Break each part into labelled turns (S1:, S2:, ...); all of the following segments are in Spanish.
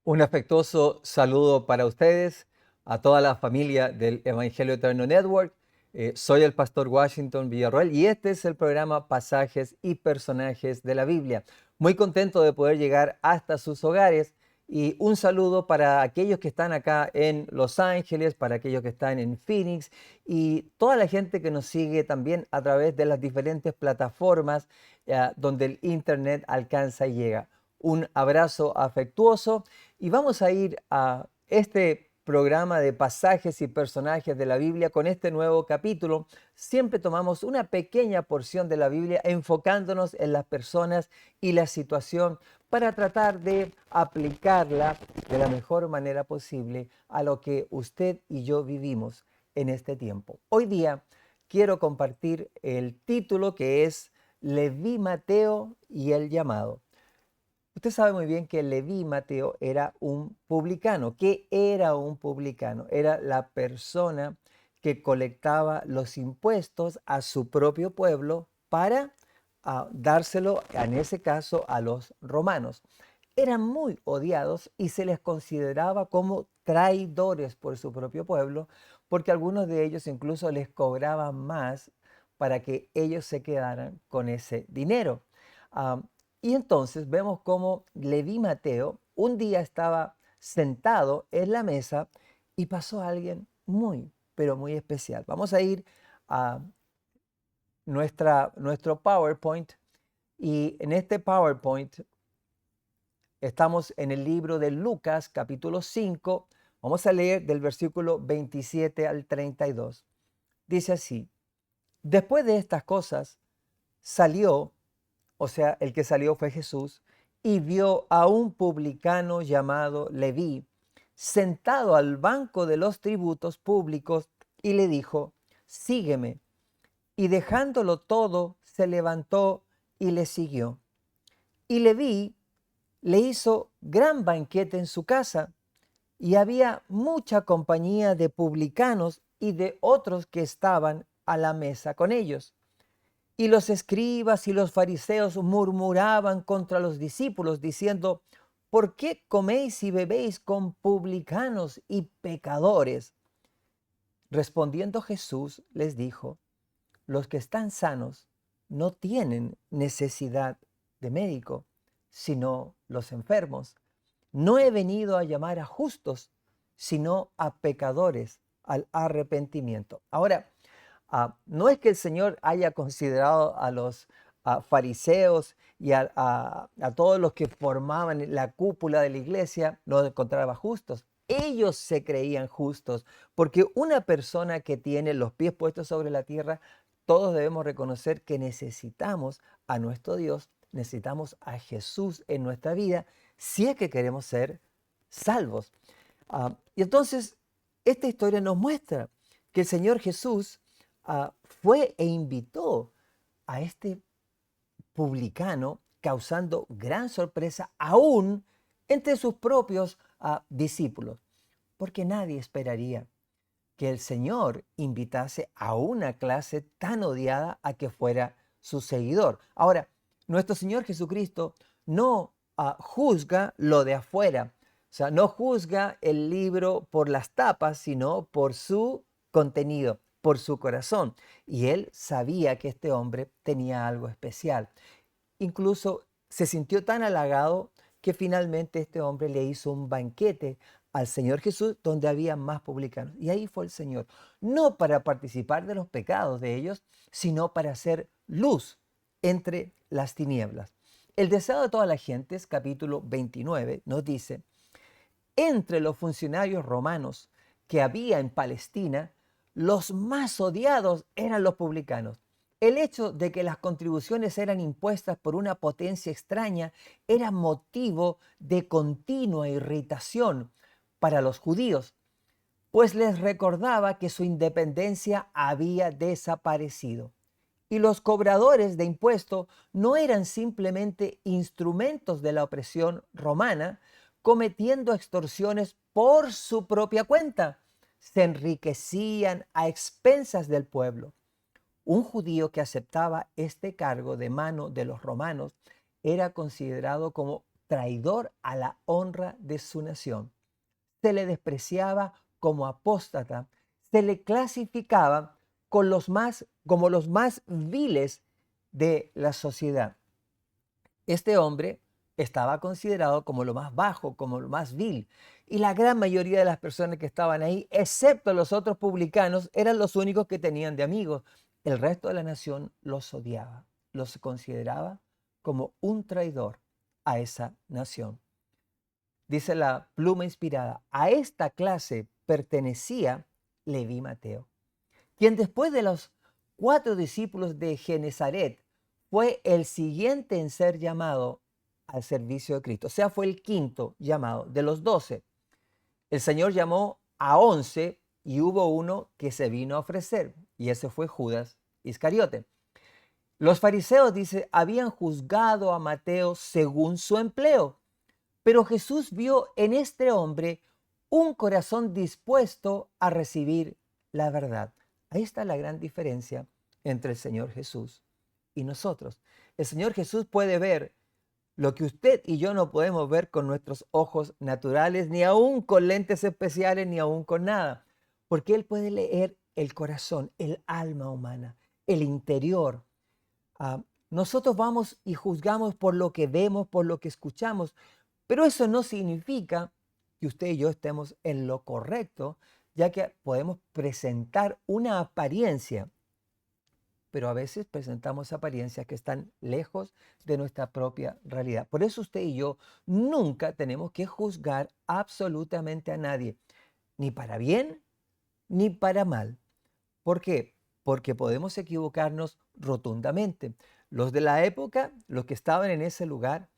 S1: Un afectuoso saludo para ustedes, a toda la familia del Evangelio Eterno Network. Soy el pastor Washington Villarroel y este es el programa Pasajes y Personajes de la Biblia. Muy contento de poder llegar hasta sus hogares y un saludo para aquellos que están acá en Los Ángeles, para aquellos que están en Phoenix y toda la gente que nos sigue también a través de las diferentes plataformas donde el Internet alcanza y llega. Un abrazo afectuoso y vamos a ir a este programa de pasajes y personajes de la Biblia con este nuevo capítulo. Siempre tomamos una pequeña porción de la Biblia enfocándonos en las personas y la situación para tratar de aplicarla de la mejor manera posible a lo que usted y yo vivimos en este tiempo. Hoy día quiero compartir el título que es Leví, Mateo y el llamado. Usted sabe muy bien que Leví Mateo era un publicano. ¿Qué era un publicano? Era la persona que colectaba los impuestos a su propio pueblo para dárselo, en ese caso, a los romanos. Eran muy odiados y se les consideraba como traidores por su propio pueblo, porque algunos de ellos incluso les cobraban más para que ellos se quedaran con ese dinero. Ah, y entonces vemos cómo Leví Mateo un día estaba sentado en la mesa y pasó alguien muy, pero muy especial. Vamos a ir a nuestro PowerPoint y en este PowerPoint estamos en el libro de Lucas capítulo 5. Vamos a leer del versículo 27 al 32. Dice así: después de estas cosas salió, o sea, el que salió fue Jesús, y vio a un publicano llamado Leví sentado al banco de los tributos públicos y le dijo: sígueme. Y dejándolo todo, se levantó y le siguió. Y Leví le hizo gran banquete en su casa, y había mucha compañía de publicanos y de otros que estaban a la mesa con ellos. Y los escribas y los fariseos murmuraban contra los discípulos, diciendo: ¿por qué coméis y bebéis con publicanos y pecadores? Respondiendo Jesús les dijo: los que están sanos no tienen necesidad de médico, sino los enfermos. No he venido a llamar a justos, sino a pecadores al arrepentimiento. Ahora, no es que el Señor haya considerado a los fariseos y a todos los que formaban la cúpula de la iglesia, no encontraba justos. Ellos se creían justos, porque una persona que tiene los pies puestos sobre la tierra, todos debemos reconocer que necesitamos a nuestro Dios, necesitamos a Jesús en nuestra vida, si es que queremos ser salvos. Y entonces, esta historia nos muestra que el Señor Jesús fue e invitó a este publicano, causando gran sorpresa aún entre sus propios discípulos, porque nadie esperaría que el Señor invitase a una clase tan odiada a que fuera su seguidor. Ahora, nuestro Señor Jesucristo no juzga lo de afuera, o sea, no juzga el libro por las tapas, sino por su contenido, por su corazón. Y él sabía que este hombre tenía algo especial. Incluso se sintió tan halagado que finalmente este hombre le hizo un banquete al Señor Jesús donde había más publicanos. Y ahí fue el Señor, no para participar de los pecados de ellos, sino para hacer luz entre las tinieblas. El deseo de todas las gentes, capítulo 29, nos dice: entre los funcionarios romanos que había en Palestina, los más odiados eran los publicanos. El hecho de que las contribuciones eran impuestas por una potencia extraña era motivo de continua irritación para los judíos, pues les recordaba que su independencia había desaparecido. Y los cobradores de impuestos no eran simplemente instrumentos de la opresión romana, cometiendo extorsiones por su propia cuenta. Se enriquecían a expensas del pueblo. Un judío que aceptaba este cargo de mano de los romanos era considerado como traidor a la honra de su nación. Se le despreciaba como apóstata, se le clasificaba como los más viles de la sociedad. Este hombre estaba considerado como lo más bajo, como lo más vil. Y la gran mayoría de las personas que estaban ahí, excepto los otros publicanos, eran los únicos que tenían de amigos. El resto de la nación los odiaba, los consideraba como un traidor a esa nación. Dice la pluma inspirada, a esta clase pertenecía Leví Mateo, quien después de los 4 discípulos de Genezaret fue el siguiente en ser llamado al servicio de Cristo. O sea, fue el quinto llamado de los 12. El Señor llamó a 11 y hubo uno que se vino a ofrecer, y ese fue Judas Iscariote. Los fariseos, dice, habían juzgado a Mateo según su empleo, pero Jesús vio en este hombre un corazón dispuesto a recibir la verdad. Ahí está la gran diferencia entre el Señor Jesús y nosotros. El Señor Jesús puede ver lo que usted y yo no podemos ver con nuestros ojos naturales, ni aún con lentes especiales, ni aún con nada. Porque Él puede leer el corazón, el alma humana, el interior. Nosotros vamos y juzgamos por lo que vemos, por lo que escuchamos, pero eso no significa que usted y yo estemos en lo correcto, ya que podemos presentar una apariencia, pero a veces presentamos apariencias que están lejos de nuestra propia realidad. Por eso usted y yo nunca tenemos que juzgar absolutamente a nadie, ni para bien ni para mal. ¿Por qué? Porque podemos equivocarnos rotundamente. Los de la época, los que estaban en ese lugar,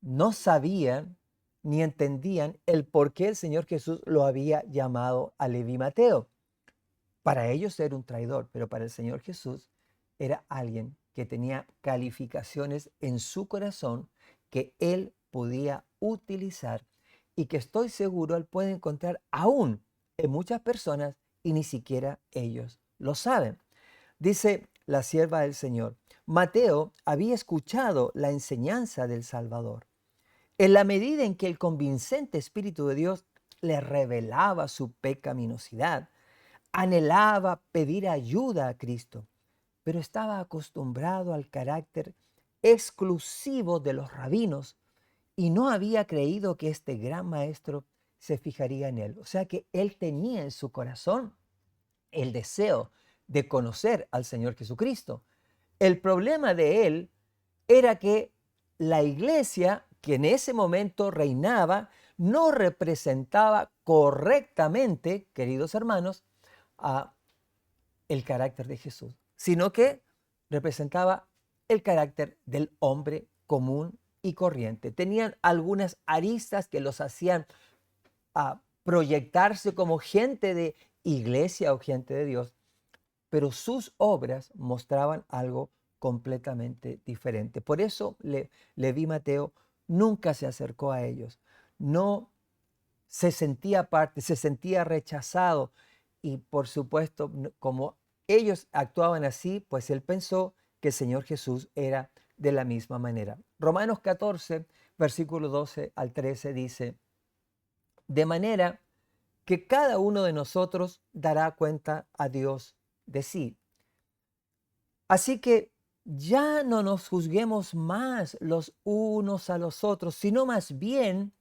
S1: no sabían ni entendían el por qué el Señor Jesús lo había llamado a Leví Mateo. Para ellos era un traidor, pero para el Señor Jesús era alguien que tenía calificaciones en su corazón que él podía utilizar y que estoy seguro él puede encontrar aún en muchas personas y ni siquiera ellos lo saben. Dice la sierva del Señor, Mateo había escuchado la enseñanza del Salvador. En la medida en que el convincente Espíritu de Dios le revelaba su pecaminosidad, anhelaba pedir ayuda a Cristo, pero estaba acostumbrado al carácter exclusivo de los rabinos y no había creído que este gran maestro se fijaría en él. O sea que él tenía en su corazón el deseo de conocer al Señor Jesucristo. El problema de él era que la iglesia que en ese momento reinaba no representaba correctamente, queridos hermanos, a el carácter de Jesús, sino que representaba el carácter del hombre común y corriente. Tenían algunas aristas que los hacían proyectarse como gente de iglesia o gente de Dios, pero sus obras mostraban algo completamente diferente. Por eso Leví Mateo nunca se acercó a ellos, no se sentía aparte, se sentía rechazado y por supuesto, como ellos actuaban así, pues él pensó que el Señor Jesús era de la misma manera. Romanos 14, versículo 12 al 13 dice, de manera que cada uno de nosotros dará cuenta a Dios de sí. Así que ya no nos juzguemos más los unos a los otros, sino más bien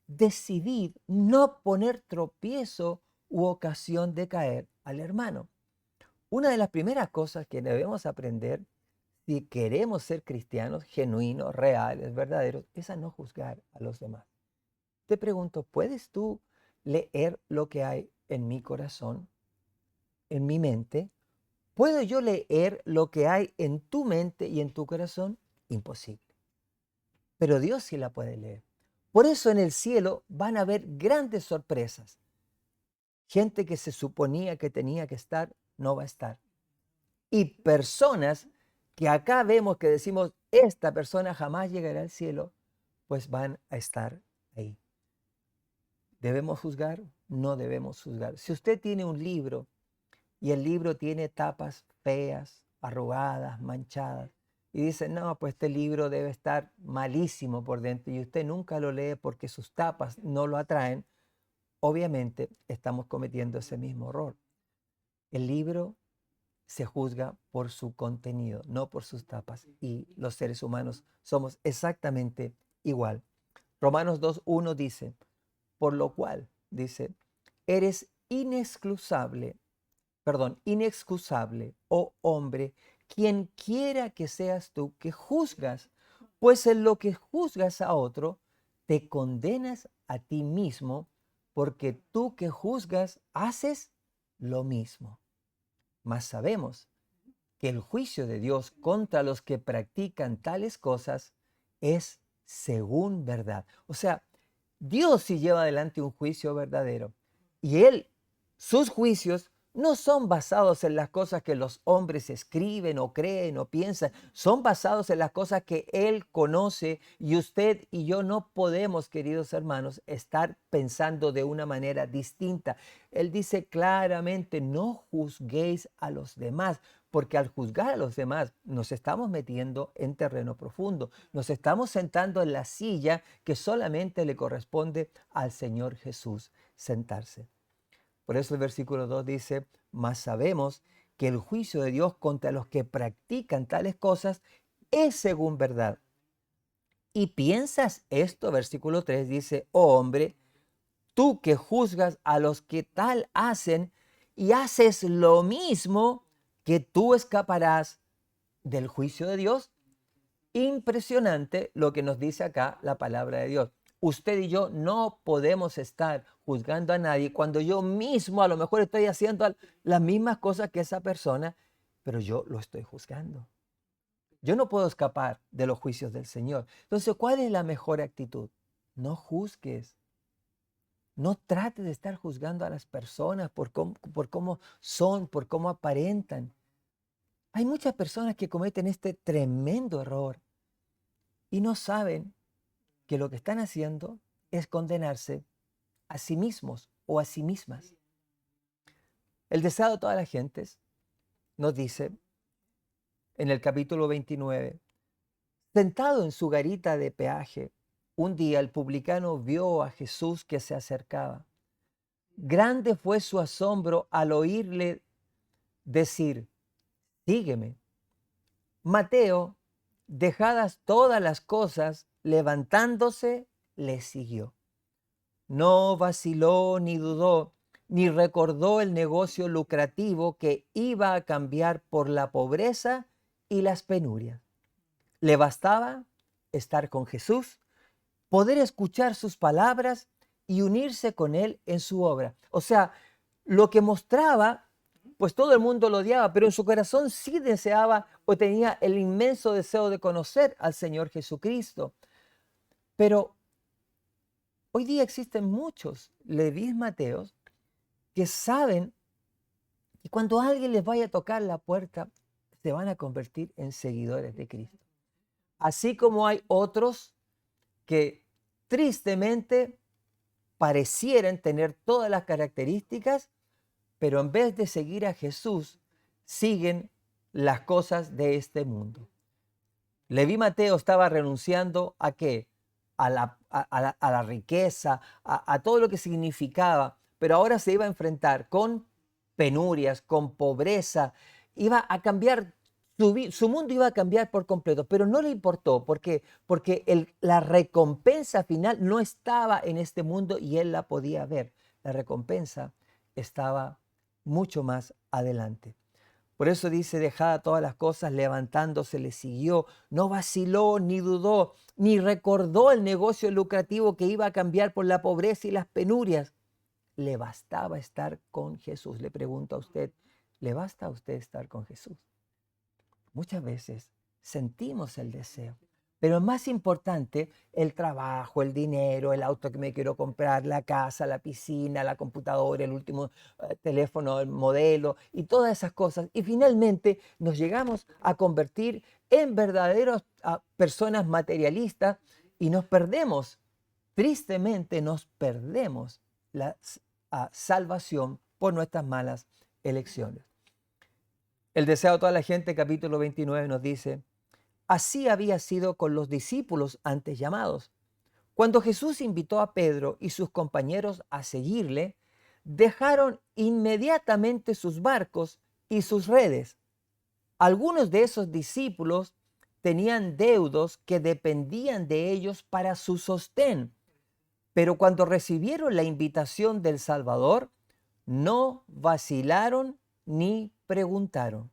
S1: decidid no poner tropiezo u ocasión de caer al hermano. Una de las primeras cosas que debemos aprender si queremos ser cristianos genuinos, reales, verdaderos, es a no juzgar a los demás. Te pregunto, ¿puedes tú leer lo que hay en mi corazón, en mi mente? ¿Puedo yo leer lo que hay en tu mente y en tu corazón? Imposible. Pero Dios sí la puede leer. Por eso en el cielo van a haber grandes sorpresas. Gente que se suponía que tenía que estar, no va a estar. Y personas que acá vemos que decimos, esta persona jamás llegará al cielo, pues van a estar ahí. ¿Debemos juzgar? No debemos juzgar. Si usted tiene un libro y el libro tiene tapas feas, arrugadas, manchadas, y dice, no, pues este libro debe estar malísimo por dentro y usted nunca lo lee porque sus tapas no lo atraen, obviamente estamos cometiendo ese mismo error. El libro se juzga por su contenido, no por sus tapas. Y los seres humanos somos exactamente igual. Romanos 2:1 dice, por lo cual, dice, eres inexcusable, oh hombre, quien quiera que seas tú que juzgas, pues en lo que juzgas a otro, te condenas a ti mismo, porque tú que juzgas haces lo mismo. Mas sabemos que el juicio de Dios contra los que practican tales cosas es según verdad. O sea, Dios sí lleva adelante un juicio verdadero. Y sus juicios no son basados en las cosas que los hombres escriben o creen o piensan. Son basados en las cosas que Él conoce y usted y yo no podemos, queridos hermanos, estar pensando de una manera distinta. Él dice claramente, no juzguéis a los demás, porque al juzgar a los demás nos estamos metiendo en terreno profundo, nos estamos sentando en la silla que solamente le corresponde al Señor Jesús sentarse. Por eso el versículo 2 dice, mas sabemos que el juicio de Dios contra los que practican tales cosas es según verdad. Y piensas esto, versículo 3 dice, oh hombre, tú que juzgas a los que tal hacen y haces lo mismo, que tú escaparás del juicio de Dios. Impresionante lo que nos dice acá la palabra de Dios. Usted y yo no podemos estar juzgando a nadie cuando yo mismo a lo mejor estoy haciendo las mismas cosas que esa persona, pero yo lo estoy juzgando. Yo no puedo escapar de los juicios del Señor. Entonces, ¿cuál es la mejor actitud? No juzgues. No trate de estar juzgando a las personas por cómo son, por cómo aparentan. Hay muchas personas que cometen este tremendo error y no saben que lo que están haciendo es condenarse a sí mismos o a sí mismas. El deseo de todas las gentes nos dice en el capítulo 29, sentado en su garita de peaje, un día el publicano vio a Jesús que se acercaba. Grande fue su asombro al oírle decir, sígueme. Mateo, dejadas todas las cosas, levantándose, le siguió. No vaciló ni dudó, ni recordó el negocio lucrativo que iba a cambiar por la pobreza y las penurias. Le bastaba estar con Jesús, poder escuchar sus palabras y unirse con él en su obra. O sea, lo que mostraba, pues todo el mundo lo odiaba, pero en su corazón sí deseaba o tenía el inmenso deseo de conocer al Señor Jesucristo. Pero hoy día existen muchos Leví Mateos que saben que cuando alguien les vaya a tocar la puerta, se van a convertir en seguidores de Cristo. Así como hay otros que tristemente parecieran tener todas las características, pero en vez de seguir a Jesús, siguen las cosas de este mundo. Leví Mateo estaba renunciando ¿a qué? A la riqueza, a todo lo que significaba, pero ahora se iba a enfrentar con penurias, con pobreza, iba a cambiar, su mundo iba a cambiar por completo, pero no le importó, ¿por qué? Porque la recompensa final no estaba en este mundo y él la podía ver. La recompensa estaba mucho más adelante. Por eso dice, dejada todas las cosas, levantándose le siguió, no vaciló ni dudó, ni recordó el negocio lucrativo que iba a cambiar por la pobreza y las penurias. Le bastaba estar con Jesús. Le pregunto a usted, ¿le basta a usted estar con Jesús? Muchas veces sentimos el deseo, pero es más importante el trabajo, el dinero, el auto que me quiero comprar, la casa, la piscina, la computadora, el último teléfono, el modelo y todas esas cosas. Y finalmente nos llegamos a convertir en verdaderas personas materialistas y nos perdemos, tristemente nos perdemos la salvación por nuestras malas elecciones. El deseo de toda la gente, capítulo 29, nos dice, Así había sido con los discípulos antes llamados. Cuando Jesús invitó a Pedro y sus compañeros a seguirle, dejaron inmediatamente sus barcos y sus redes. Algunos de esos discípulos tenían deudos que dependían de ellos para su sostén, pero cuando recibieron la invitación del Salvador, no vacilaron ni preguntaron,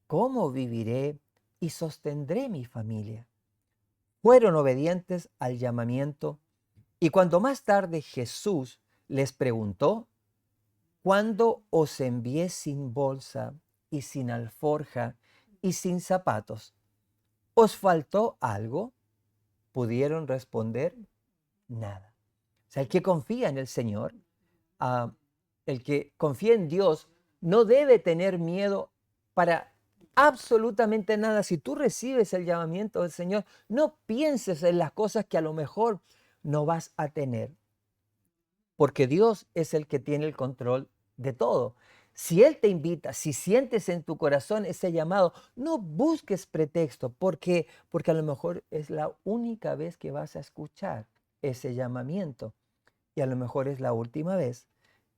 S1: ¿cómo viviré y sostendré mi familia? Fueron obedientes al llamamiento y cuando más tarde Jesús les preguntó, ¿cuándo os envié sin bolsa y sin alforja y sin zapatos? ¿Os faltó algo? Pudieron responder, nada. O sea, el que confía en el Señor, ah, el que confía en Dios, no debe tener miedo para absolutamente nada. Si tú recibes el llamamiento del Señor, no pienses en las cosas que a lo mejor no vas a tener, porque Dios es el que tiene el control de todo. Si Él te invita, si sientes en tu corazón ese llamado, no busques pretexto, porque a lo mejor es la única vez que vas a escuchar ese llamamiento y a lo mejor es la última vez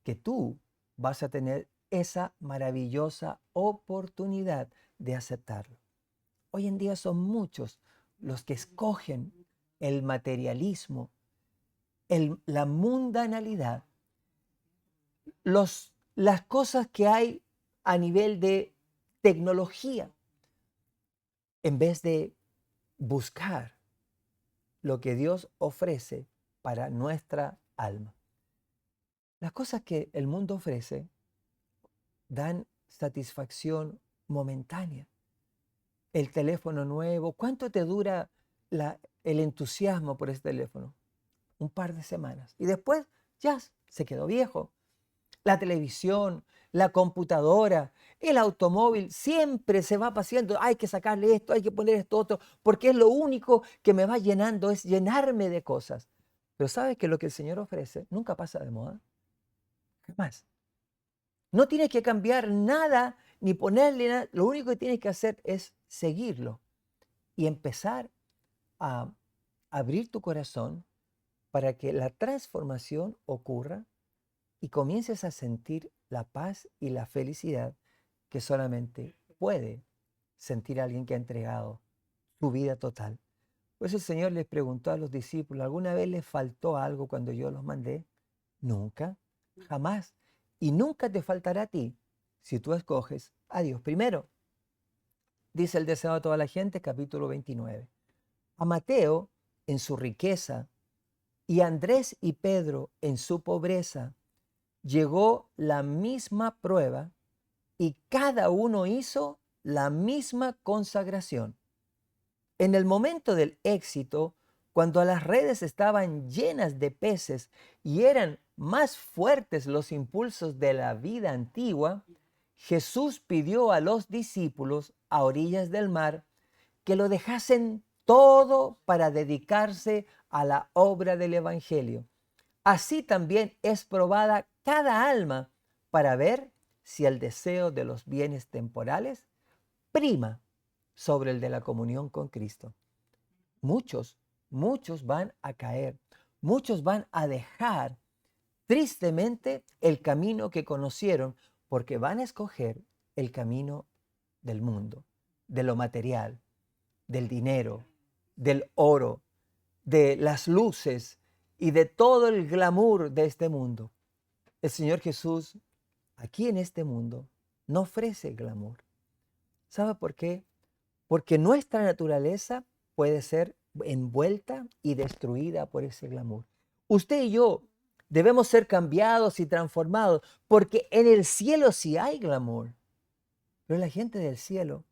S1: que tú vas a tener esa maravillosa oportunidad de aceptarlo. Hoy en día son muchos los que escogen el materialismo, la mundanalidad, las cosas que hay a nivel de tecnología, en vez de buscar lo que Dios ofrece para nuestra alma. Las cosas que el mundo ofrece dan satisfacción momentánea. El teléfono nuevo, ¿cuánto te dura el entusiasmo por ese teléfono? Un par de semanas. Y después ya se quedó viejo. La televisión, la computadora, el automóvil, siempre se va paseando. Hay que sacarle esto, hay que poner esto otro, porque es lo único que me va llenando, es llenarme de cosas. Pero sabes que lo que el Señor ofrece nunca pasa de moda, jamás. No tienes que cambiar nada ni ponerle nada. Lo único que tienes que hacer es seguirlo y empezar a abrir tu corazón para que la transformación ocurra y comiences a sentir la paz y la felicidad que solamente puede sentir alguien que ha entregado su vida total. Por eso el Señor les preguntó a los discípulos, ¿alguna vez les faltó algo cuando yo los mandé? Nunca, jamás. Y nunca te faltará a ti si tú escoges a Dios primero. Dice el deseo de toda la gente, capítulo 29. A Mateo en su riqueza y a Andrés y Pedro en su pobreza llegó la misma prueba y cada uno hizo la misma consagración. En el momento del éxito, cuando las redes estaban llenas de peces y eran más fuertes los impulsos de la vida antigua, Jesús pidió a los discípulos a orillas del mar que lo dejasen todo para dedicarse a la obra del Evangelio. Así también es probada cada alma para ver si el deseo de los bienes temporales prima sobre el de la comunión con Cristo. Muchos van a caer, muchos van a dejar tristemente el camino que conocieron porque van a escoger el camino del mundo, de lo material, del dinero, del oro, de las luces y de todo el glamour de este mundo. El Señor Jesús, aquí en este mundo, no ofrece glamour. ¿Sabe por qué? Porque nuestra naturaleza puede ser envuelta y destruida por ese glamour. Usted y yo debemos ser cambiados y transformados, porque en el cielo sí hay glamour, pero la gente del cielo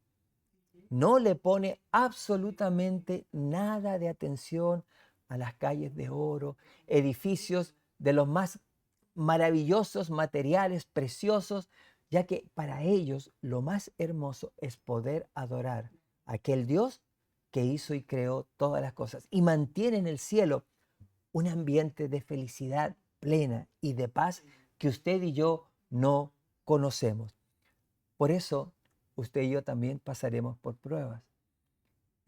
S1: no le pone absolutamente nada de atención a las calles de oro, edificios de los más maravillosos materiales preciosos, ya que para ellos lo más hermoso es poder adorar a aquel Dios que hizo y creó todas las cosas y mantiene en el cielo un ambiente de felicidad plena y de paz que usted y yo no conocemos. Por eso usted y yo también pasaremos por pruebas.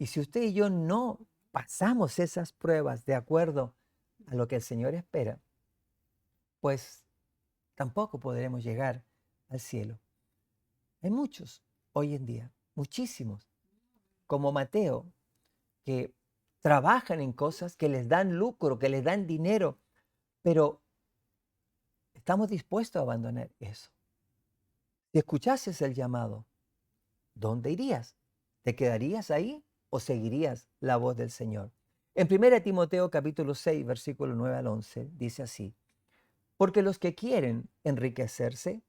S1: Y si usted y yo no pasamos esas pruebas de acuerdo a lo que el Señor espera, pues tampoco podremos llegar al cielo. Hay muchos hoy en día, muchísimos, como Mateo, que trabajan en cosas que les dan lucro, que les dan dinero, pero estamos dispuestos a abandonar eso. Si escuchases el llamado, ¿dónde irías? ¿Te quedarías ahí o seguirías la voz del Señor? En 1 Timoteo capítulo 6, versículo 9 al 11, dice así: porque los que quieren enriquecerse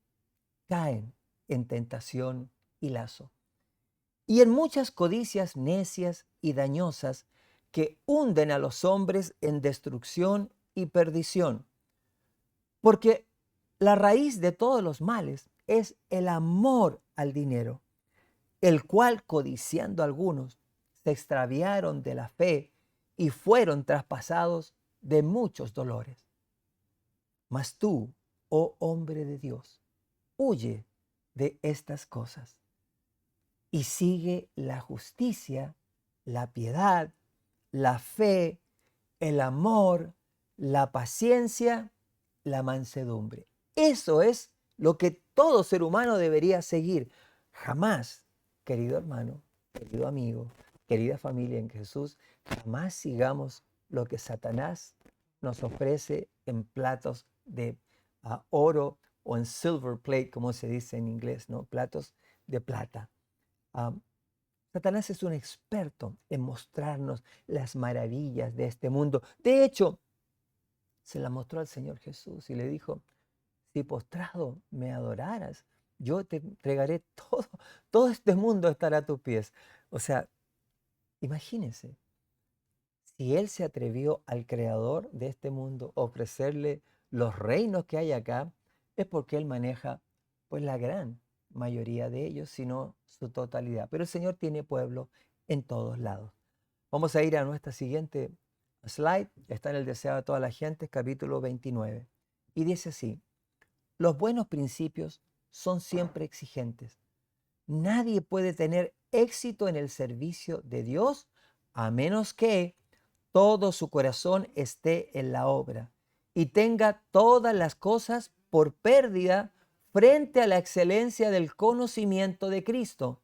S1: caen en tentación y lazo, y en muchas codicias necias y dañosas que hunden a los hombres en destrucción y perdición. Porque la raíz de todos los males es el amor al dinero, el cual, codiciando algunos, se extraviaron de la fe y fueron traspasados de muchos dolores. Mas tú, oh hombre de Dios, huye de estas cosas y sigue la justicia, la piedad, la fe, el amor, la paciencia, la mansedumbre. Eso es lo que todo ser humano debería seguir. Jamás, querido hermano, querido amigo, querida familia en Jesús, jamás sigamos lo que Satanás nos ofrece en platos de oro o en silver plate, como se dice en inglés, ¿no? Platos de plata. Satanás es un experto en mostrarnos las maravillas de este mundo. De hecho, se la mostró al Señor Jesús y le dijo: si postrado me adoraras, yo te entregaré todo, todo este mundo estará a tus pies. O sea, imagínense, si Él se atrevió al creador de este mundo a ofrecerle los reinos que hay acá, es porque Él maneja pues la gran mayoría de ellos, sino su totalidad. Pero el Señor tiene pueblo en todos lados. Vamos a ir a nuestra siguiente slide. Está en el Deseado de toda la gente, capítulo 29. Y dice así: los buenos principios son siempre exigentes. Nadie puede tener éxito en el servicio de Dios a menos que todo su corazón esté en la obra y tenga todas las cosas por pérdida frente a la excelencia del conocimiento de Cristo.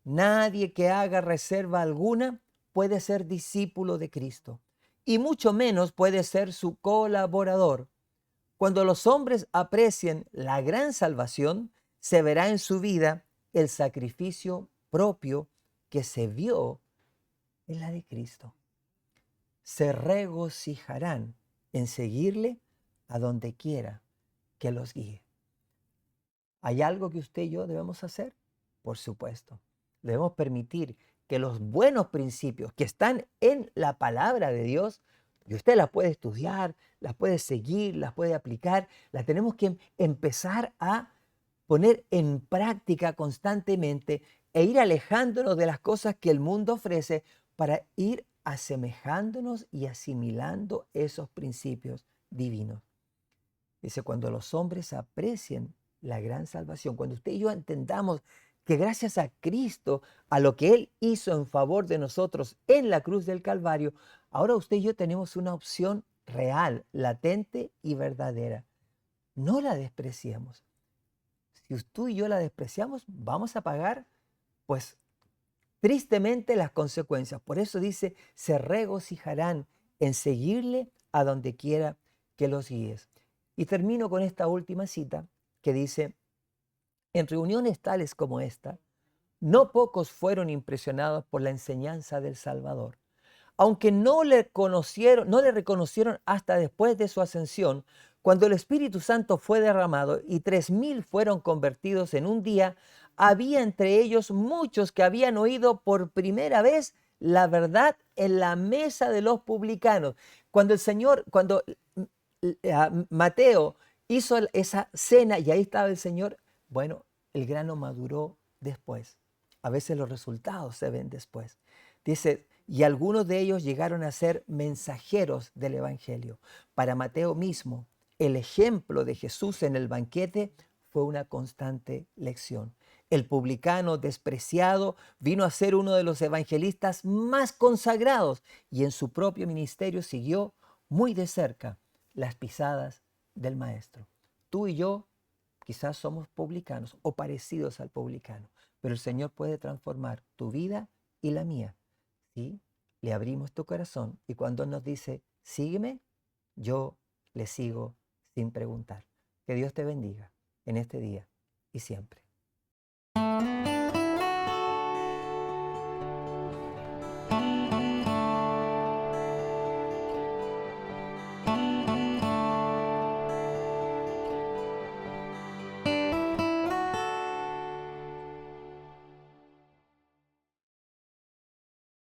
S1: Nadie que haga reserva alguna puede ser discípulo de Cristo, y mucho menos puede ser su colaborador. Cuando los hombres aprecien la gran salvación, se verá en su vida el sacrificio propio que se vio en la de Cristo. Se regocijarán en seguirle a donde quiera que los guíe. ¿Hay algo que usted y yo debemos hacer? Por supuesto. Debemos permitir que los buenos principios que están en la palabra de Dios, y usted las puede estudiar, las puede seguir, las puede aplicar, las tenemos que empezar a poner en práctica constantemente e ir alejándonos de las cosas que el mundo ofrece para ir asemejándonos y asimilando esos principios divinos. Dice, cuando los hombres aprecien la gran salvación, cuando usted y yo entendamos que gracias a Cristo, a lo que Él hizo en favor de nosotros en la cruz del Calvario, ahora usted y yo tenemos una opción real, latente y verdadera. No la despreciemos. Si tú y yo la despreciamos, vamos a pagar, pues, tristemente las consecuencias. Por eso dice, se regocijarán en seguirle a donde quiera que los guíes. Y termino con esta última cita que dice, en reuniones tales como esta, no pocos fueron impresionados por la enseñanza del Salvador. Aunque no le reconocieron hasta después de su ascensión, cuando el Espíritu Santo fue derramado y 3,000 fueron convertidos en un día, había entre ellos muchos que habían oído por primera vez la verdad en la mesa de los publicanos. Cuando Mateo hizo esa cena y ahí estaba el Señor, bueno, el grano maduró después. A veces los resultados se ven después. Dice, y algunos de ellos llegaron a ser mensajeros del Evangelio. Para Mateo mismo, el ejemplo de Jesús en el banquete fue una constante lección. El publicano despreciado vino a ser uno de los evangelistas más consagrados y en su propio ministerio siguió muy de cerca las pisadas del Maestro. Tú y yo quizás somos publicanos o parecidos al publicano, pero el Señor puede transformar tu vida y la mía. ¿Sí? Le abrimos tu corazón y cuando Él nos dice, sígueme, yo le sigo sin preguntar. Que Dios te bendiga en este día y siempre.